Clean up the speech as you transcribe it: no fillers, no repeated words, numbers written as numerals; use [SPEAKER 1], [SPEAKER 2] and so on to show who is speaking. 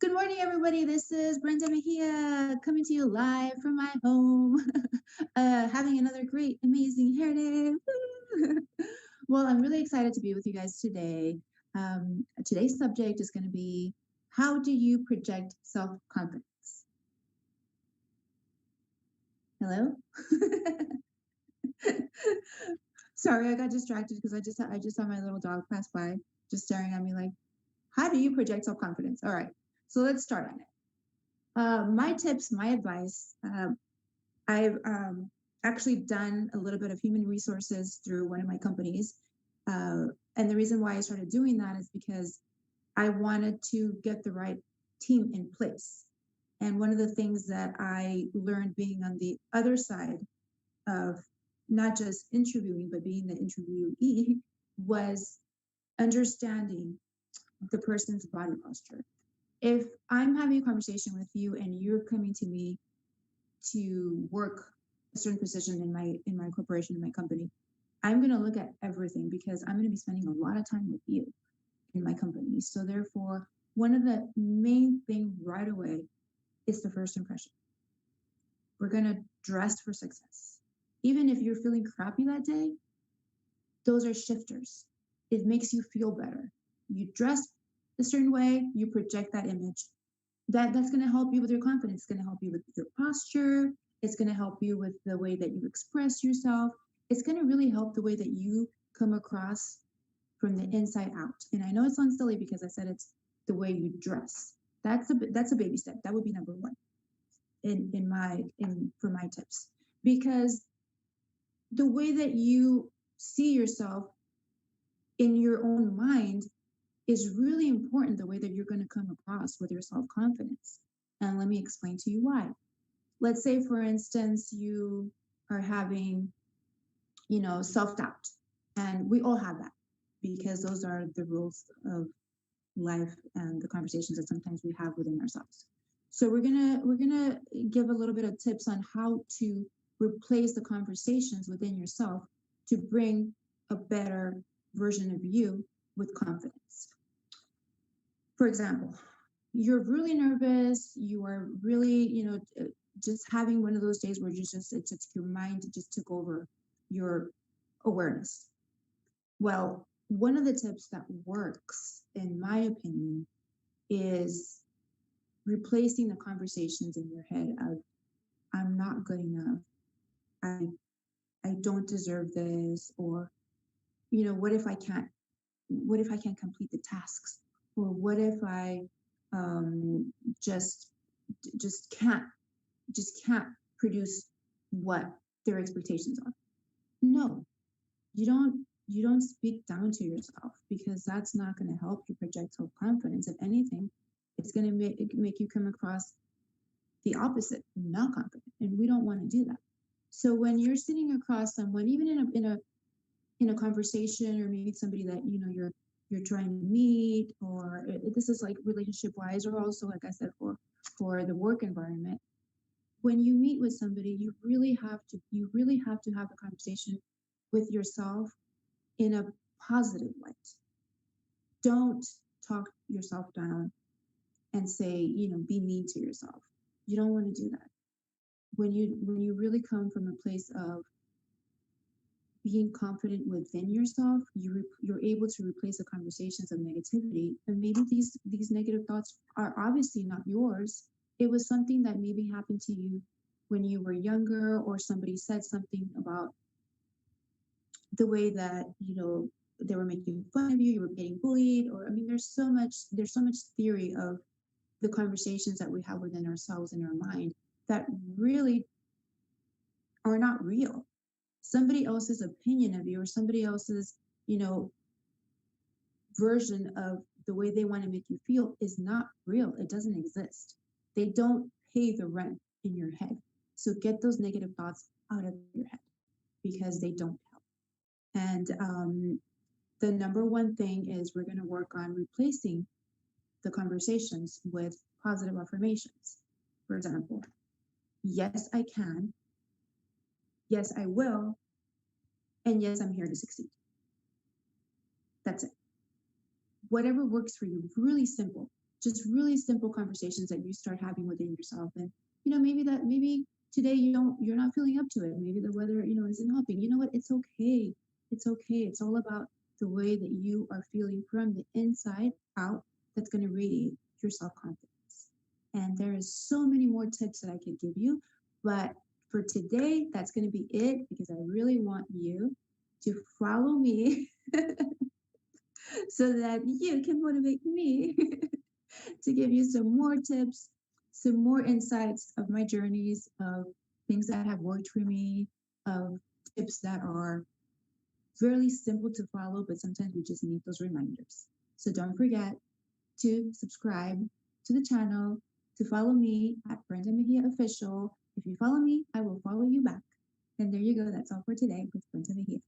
[SPEAKER 1] Good morning, everybody. This is Brenda Mejia coming to you live from my home, having another great, amazing hair day. Woo! Well, I'm really excited to be with you guys today. Today's subject is going to be, how do you project self-confidence? Hello? Sorry, I got distracted because I just saw my little dog pass by, just staring at me like, how do you project self-confidence? All right, so let's start on it. My tips, my advice. I've actually done a little bit of human resources through one of my companies. And the reason why I started doing that is because I wanted to get the right team in place. And one of the things that I learned being on the other side of not just interviewing, but being the interviewee was understanding the person's body posture. If I'm having a conversation with you and you're coming to me to work a certain position in my corporation, in my company, I'm going to look at everything because I'm going to be spending a lot of time with you in my company. So therefore, one of the main thing right away is the first impression. We're going to dress for success. Even if you're feeling crappy that day, those are shifters. It makes you feel better. You dress a certain way, you project that image. That's going to help you with your confidence. It's going to help you with your posture. It's going to help you with the way that you express yourself. It's going to really help the way that you come across from the inside out. And I know it sounds silly because I said it's the way you dress. That's a baby step. That would be number one in for my tips, because the way that you see yourself in your own mind is really important, the way that you're going to come across with your self-confidence. And let me explain to you why. Let's say, for instance, you are having, self-doubt. And we all have that because those are the rules of life and the conversations that sometimes we have within ourselves. So we're gonna give a little bit of tips on how to replace the conversations within yourself to bring a better version of you with confidence. For example, you're really nervous, you are really, just having one of those days where it's just your mind just took over your awareness. Well, one of the tips that works, in my opinion, is replacing the conversations in your head of, I'm not good enough, I I don't deserve this, or what if I can't complete the tasks, or what if I um, just just can't just can't produce what their expectations are. No, you don't speak down to yourself, because that's not going to help you project self-confidence. If anything, it's going to make you come across the opposite, not confident, and we don't want to do that. So when you're sitting across someone, even in a conversation, or maybe somebody that you're trying to meet, or this is like relationship wise, or also, like I said, for the work environment, when you meet with somebody, you really have to have a conversation with yourself in a positive light. Don't talk yourself down and say, be mean to yourself. You don't want to do that. When you really come from a place of being confident within yourself, you're able to replace the conversations of negativity. And maybe these negative thoughts are obviously not yours. It was something that maybe happened to you when you were younger, or somebody said something about the way that they were making fun of you, you were getting bullied, or, I mean, there's so much theory of the conversations that we have within ourselves in our mind that really are not real. Somebody else's opinion of you, or somebody else's you know version of the way they want to make you feel, is not real. It doesn't exist. They don't pay the rent in your head. So get those negative thoughts out of your head, because they don't help. And the number one thing is, we're going to work on replacing the conversations with positive affirmations. For example, yes, I can. Yes, I will. And yes, I'm here to succeed. That's it. Whatever works for you. Really simple. just really simple conversations that you start having within yourself. And maybe today you're not feeling up to it. Maybe the weather, isn't helping. You know what? It's okay. It's okay. It's all about the way that you are feeling from the inside out that's going to radiate your self-confidence. And there is so many more tips that I could give you, but for today, that's going to be it because I really want you to follow me so that you can motivate me to give you some more tips, some more insights of my journeys, of things that have worked for me, of tips that are fairly simple to follow, but sometimes we just need those reminders. So don't forget to subscribe to the channel, to follow me at Brenda Mejia Official. If you follow me, I will follow you back. And there you go. That's all for today with Brenda Mejia.